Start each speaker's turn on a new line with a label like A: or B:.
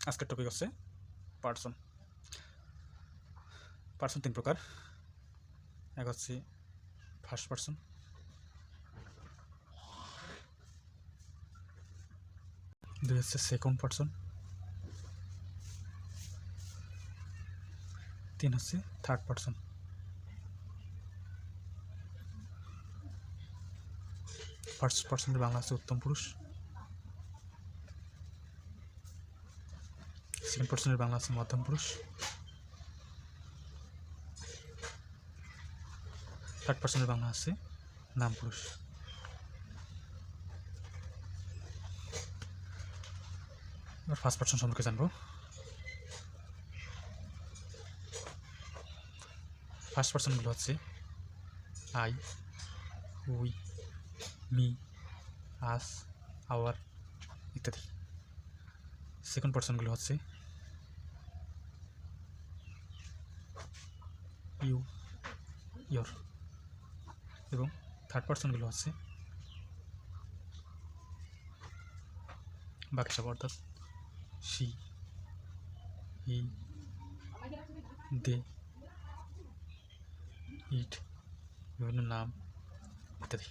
A: আজকের টপিক হচ্ছে person. Person তিন প্রকার। এক হচ্ছে ফার্স্ট পার্সন, দুই হচ্ছে সেকেন্ড পার্সন, তিন হচ্ছে থার্ড পার্সন। ফার্স্ট পার্সনের বাংলা হচ্ছে উত্তম পুরুষ, সেকেন্ড পার্সনের বাংলা হচ্ছে মধ্যম পুরুষ, থার্ড পার্সনের বাংলা আছে নাম পুরুষ। এবার ফার্স্ট পার্সন সম্পর্কে জানবো। ফার্স্ট পার্সনগুলো হচ্ছে I, we, me, us, our ইত্যাদি। সেকেন্ড পার্সনগুলো হচ্ছে ইউ, ইয়োর, এবং থার্ড পার্সনগুলো হচ্ছে বাকি সব, অর্থাৎ সি, হি, দে, ইট, বিভিন্ন নাম ইত্যাদি।